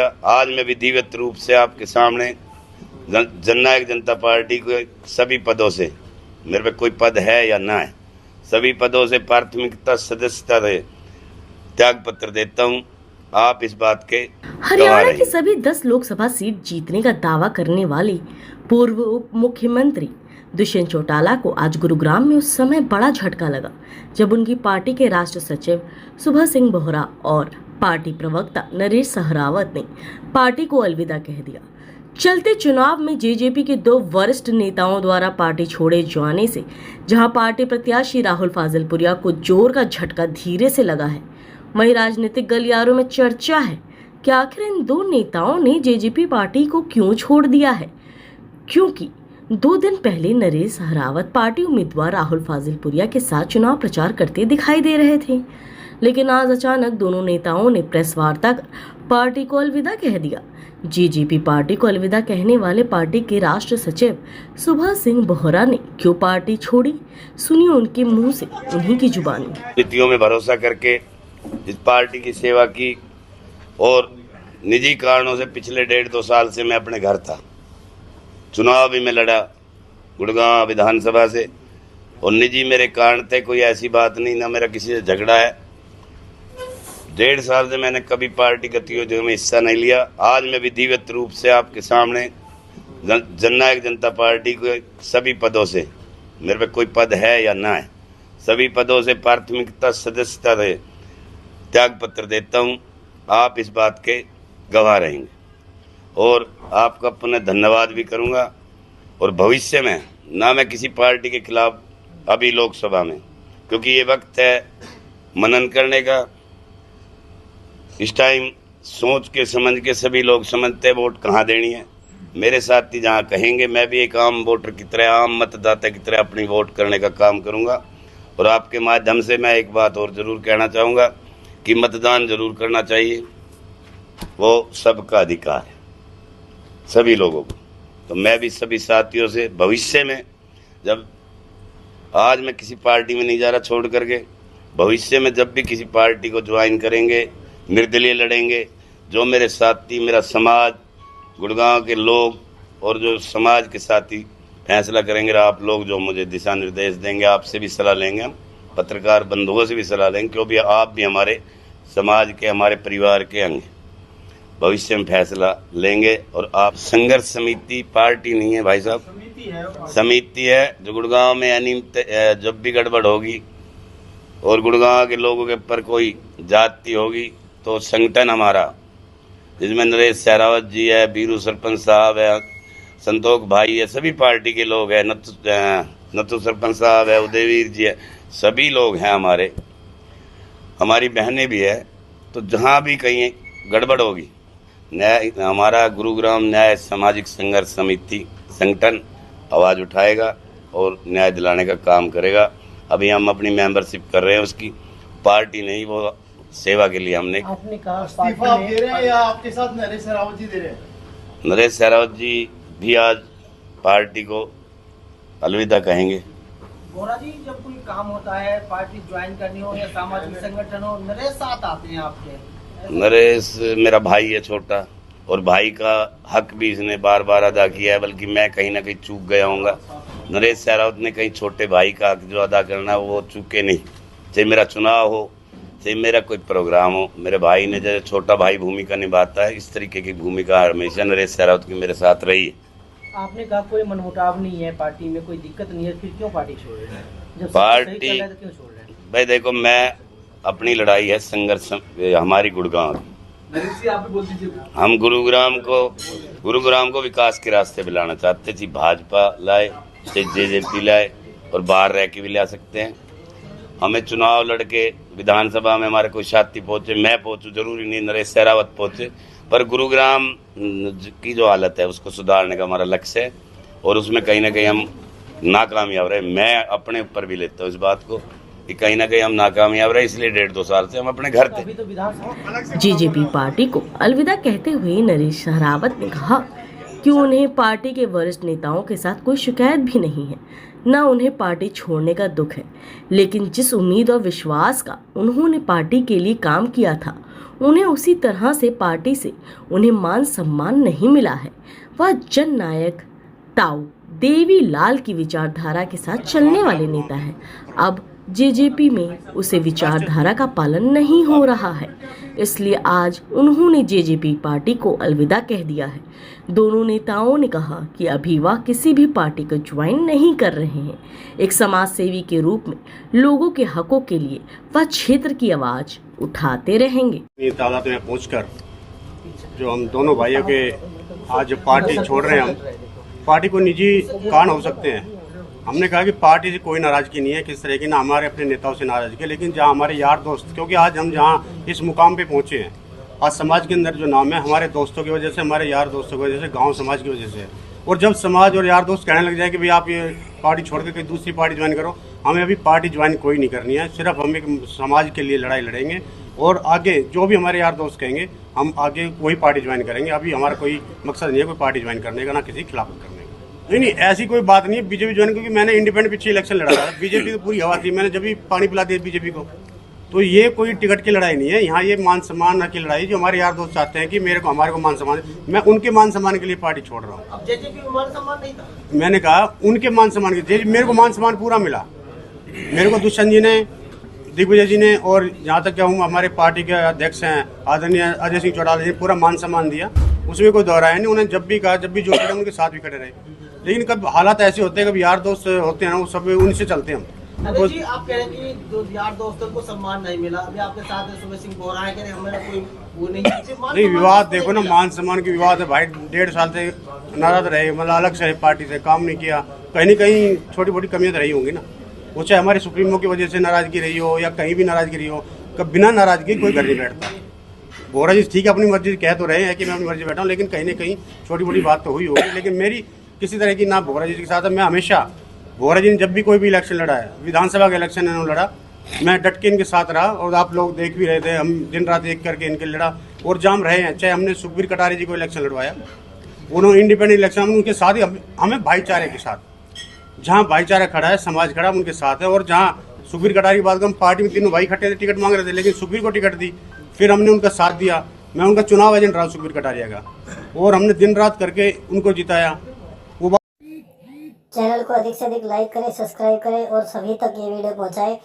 लिया। आज मैं विधिवत रूप से आपके सामने जननायक जनता पार्टी के सभी पदों से, मेरे पे कोई पद है या ना है, सभी पदों से प्राथमिकता सदस्यता से त्याग पत्र देता हूं। आप इस बात के हरियाणा की सभी 10 लोकसभा सीट जीतने का दावा करने वाले पूर्व उप मुख्यमंत्री दुष्यंत चौटाला को आज गुरुग्राम में उस समय बड़ा झटका लगा जब उनकी पार्टी के राष्ट्र सचिव सुभा सिंह बोहरा और पार्टी प्रवक्ता नरेश सहरावत ने पार्टी को अलविदा कह दिया। चलते चुनाव में जेजेपी के 2 वरिष्ठ नेताओं द्वारा पार्टी छोड़े जाने से जहां पार्टी प्रत्याशी राहुल फाजलपुरिया को जोर का झटका धीरे से लगा है, वहीं राजनीतिक गलियारों में चर्चा है कि आखिर इन 2 नेताओं ने जेजेपी पार्टी को क्यों छोड़ दिया है, क्योंकि 2 दिन पहले नरेश सहरावत पार्टी उम्मीदवार राहुल फाजलपुरिया के साथ चुनाव प्रचार करते दिखाई दे रहे थे, लेकिन आज अचानक दोनों नेताओं ने प्रेस वार्ता कर पार्टी को अलविदा कह दिया। जेजेपी पार्टी को अलविदा कहने वाले पार्टी के राष्ट्र सचिव सुभा सिंह बोहरा ने क्यों पार्टी छोड़ी, सुनिए उनके मुंह से, उन्हीं की जुबानी। नीतियों में भरोसा करके इस पार्टी की सेवा की और निजी कारणों से पिछले 1.5-2 साल से मैं अपने घर था। चुनाव भी मैं लड़ा गुड़गांव विधानसभा से और निजी मेरे कारण थे, कोई ऐसी बात नहीं, ना मेरा किसी से झगड़ा है। 1.5 साल से मैंने कभी पार्टी गतिविधियों में हिस्सा नहीं लिया। आज मैं विधिवत रूप से आपके सामने जननायक जनता पार्टी के सभी पदों से, मेरे पे कोई पद है या ना है, सभी पदों से प्राथमिकता सदस्यता से त्याग पत्र देता हूं। आप इस बात के गवाह रहेंगे और आपका पुनः धन्यवाद भी करूंगा। और भविष्य में ना मैं किसी पार्टी के खिलाफ अभी लोकसभा में, क्योंकि ये वक्त है मनन करने का। इस टाइम सोच के समझ के सभी लोग समझते हैं वोट कहाँ देनी है। मेरे साथी जहाँ कहेंगे, मैं भी एक आम वोटर की तरह, आम मतदाता की तरह अपनी वोट करने का काम करूँगा। और आपके माध्यम से मैं एक बात और ज़रूर कहना चाहूँगा कि मतदान जरूर करना चाहिए, वो सबका अधिकार है सभी लोगों को। तो मैं भी सभी साथियों से भविष्य में, जब आज मैं किसी पार्टी में नहीं जा रहा छोड़ करके, भविष्य में जब भी किसी पार्टी को ज्वाइन करेंगे, निर्दलीय लड़ेंगे, जो मेरे साथी, मेरा समाज, गुड़गांव के लोग और जो समाज के साथी फैसला करेंगे, आप लोग जो मुझे दिशा निर्देश देंगे, आपसे भी सलाह लेंगे, हम पत्रकार बंधुओं से भी सलाह लेंगे, क्योंकि आप भी हमारे समाज के, हमारे परिवार के अंग, भविष्य में फैसला लेंगे। और आप संघर्ष समिति पार्टी नहीं है भाई साहब, समिति है जो गुड़गांव में, यानी जब भी गड़बड़ होगी और गुड़गांव के लोगों के ऊपर कोई जाति होगी तो संगठन हमारा, जिसमें नरेश सहरावत जी है, बीरू सरपंच साहब है, संतोष भाई है, सभी पार्टी के लोग हैं, नथु सरपंच साहब है, उदयवीर जी है, सभी लोग हैं हमारे, हमारी बहनें भी है। तो जहाँ भी कहीं गड़बड़ होगी, न्याय, हमारा गुरुग्राम न्याय सामाजिक संघर्ष समिति संगठन आवाज़ उठाएगा और न्याय दिलाने का काम करेगा। अभी हम अपनी मेंबरशिप कर रहे हैं, उसकी पार्टी नहीं, वो सेवा के लिए हमने। आपने कहा इस्तीफा आप दे रहे हैं या आपके साथ नरेश सहरावत जी दे रहे हैं? नरेश सहरावत जी भी आज पार्टी को अलविदा कहेंगे। बोहरा जी, जब कोई काम होता है, पार्टी ज्वाइन करनी हो या सामाजिक संगठन हो, नरेश साथ आते हैं आपके? नरेश मेरा भाई है छोटा, और भाई का हक भी इसने बार बार अदा किया है, बल्कि मैं कहीं ना कहीं चूक गया हूँगा। नरेश सहरावत ने कहीं छोटे भाई का हक जो अदा करना वो चूके नहीं, चाहे मेरा चुनाव हो, चाहे मेरा कोई प्रोग्राम हो, मेरे भाई ने जैसे छोटा भाई भूमिका निभाता है, इस तरीके की भूमिका हमेशा नरेश सहरावत की मेरे साथ रही है। आपने कहा कोई मनमुटाव नहीं है, पार्टी में कोई दिक्कत नहीं है, फिर क्यों पार्टी छोड़ रहे हैं? जब पार्टी सही चल रहा है तो क्यों छोड़ रहे हैं? भाई देखो, मैं अपनी लड़ाई है संघर्ष हमारी गुड़गांव की। हम गुरुग्राम को विकास के रास्ते पे लाना चाहते थी। भाजपा लाए, जेजेपी लाए और बाहर रह के भी ला सकते हैं। हमें चुनाव लड़के विधानसभा में हमारे कोई साथी पहुंचे, मैं पहुंचूं, जरूरी नहीं नरेश सहरावत पहुंचे, पर गुरुग्राम की जो हालत है उसको सुधारने का हमारा लक्ष्य है और उसमें कहीं ना कहीं हम नाकामयाब रहे। मैं अपने ऊपर भी लेता हूँ इस बात को कि कहीं ना कहीं हम नाकामयाब रहे, इसलिए 1.5-2 साल से हम अपने घर थे। जेजेपी पार्टी को अलविदा कहते हुए नरेश सहरावत ने कहा कि उन्हें पार्टी के वरिष्ठ नेताओं के साथ कोई शिकायत भी नहीं है, न उन्हें पार्टी छोड़ने का दुख है, लेकिन जिस उम्मीद और विश्वास का उन्होंने पार्टी के लिए काम किया था, उन्हें उसी तरह से पार्टी से उन्हें मान सम्मान नहीं मिला है। वह जननायक ताऊ देवी लाल की विचारधारा के साथ चलने वाले नेता है। अब जेजेपी में उसे विचारधारा का पालन नहीं हो रहा है, इसलिए आज उन्होंने जेजेपी पार्टी को अलविदा कह दिया है। दोनों नेताओं ने कहा कि अभी वह किसी भी पार्टी को ज्वाइन नहीं कर रहे हैं। एक समाज सेवी के रूप में लोगों के हकों के लिए वह क्षेत्र की आवाज उठाते रहेंगे। तादाद में पहुंचकर जो हम दोनों भाइयों के आज पार्टी छोड़ रहे हैं, हम पार्टी को निजी कारण हो सकते हैं। हमने कहा कि पार्टी से कोई नाराजगी नहीं है किस तरह की, ना हमारे अपने नेताओं से नाराजगी है, लेकिन जहां हमारे यार दोस्त, क्योंकि आज हम जहां इस मुकाम पे पहुंचे हैं, आज समाज के अंदर जो नाम है हमारे दोस्तों की वजह से, हमारे यार दोस्तों की वजह से, गांव समाज की वजह से। और जब समाज और यार दोस्त कहने लग जाए कि भाई आप ये पार्टी छोड़ के कोई दूसरी पार्टी ज्वाइन करो, हमें अभी पार्टी ज्वाइन कोई नहीं करनी है। सिर्फ हम एक समाज के लिए लड़ाई लड़ेंगे और आगे जो भी हमारे यार दोस्त कहेंगे हम आगे वही पार्टी ज्वाइन करेंगे। अभी हमारा कोई मकसद नहीं है कोई पार्टी ज्वाइन करने का, ना किसी खिलाफत करने का। नहीं, ऐसी कोई बात नहीं है बीजेपी ज्वाइन, क्योंकि मैंने इंडिपेंडेंट पीछे इलेक्शन लड़ा था, बीजेपी तो पूरी हवा थी, मैंने जब भी पानी पिला दिया बीजेपी को। तो ये कोई टिकट की लड़ाई नहीं है, यहाँ ये मान सम्मान की लड़ाई। जो हमारे यार दोस्त चाहते हैं कि हमारे को मान सम्मान, मैं उनके मान सम्मान के लिए पार्टी छोड़ रहा हूँ। अब जेजेपी में मान सम्मान नहीं था, मैंने कहा उनके मान सम्मान के, मेरे को मान सम्मान पूरा मिला। मेरे को दुष्यंत जी ने, दिग्विजय जी ने, और जहाँ तक क्या हूँ हमारे पार्टी के अध्यक्ष हैं आदरणीय अजय सिंह चौटाला जी ने पूरा मान सम्मान दिया, उसमें कोई दोहराया नहीं। उन्हें जब भी कहा, जब भी जो खड़े उनके साथ भी खड़े रहे। लेकिन कब हालात ऐसे होते हैं, कभी यार दोस्त होते हैं ना, वो सब उनसे चलते हैं हम। अरे जी, आप कह रहे हैं कि जो यार दोस्तों को सम्मान नहीं मिला, अभी आपके साथ सुबह सिंह बोरा है, कह रहे हमारा कोई वो नहीं विवाद देखो ना, मान सम्मान की विवाद है भाई। 1.5 साल से नाराज रहे, मतलब अलग से पार्टी से काम नहीं किया, कहीं न कहीं छोटी मोटी कमियां तो रही होंगी ना। वो चाहे हमारे सुप्रीमो की वजह से नाराजगी रही हो या कहीं भी नाराजगी रही हो, कब बिना नाराजगी कोई घर नहीं बैठता। बोरा जी ठीक है, अपनी मर्जी कह तो रहे हैं कि मैं अपनी मर्जी बैठा हूँ, लेकिन कहीं ना कहीं छोटी मोटी बात तो हुई होगी। लेकिन मेरी किसी तरह की ना बोरा जी के साथ है। मैं हमेशा बोरा जी ने जब भी कोई भी इलेक्शन लड़ा है, विधानसभा का इलेक्शन इन्होंने लड़ा, मैं डट के इनके साथ रहा। और आप लोग देख भी रहे थे, हम दिन रात एक करके इनके लड़ा और जाम रहे हैं। चाहे हमने सुखबीर कटारी जी को इलेक्शन लड़वाया, उन्होंने इंडिपेंडेंट इलेक्शन, हम उनके साथ ही, हमें भाईचारे के साथ, जहाँ भाईचारा खड़ा है, समाज खड़ा, उनके साथ है। और जहाँ सुखबीर कटारी की बात हम पार्टी में तीनों भाई खट्टे थे, टिकट मांग रहे थे, लेकिन सुखबीर को टिकट दी, फिर हमने उनका साथ दिया। मैं उनका चुनाव एजेंट रहा सुखबीर कटारिया का, और हमने दिन रात करके उनको जिताया। चैनल को अधिक से अधिक लाइक करें, सब्सक्राइब करें और सभी तक ये वीडियो पहुंचाएं।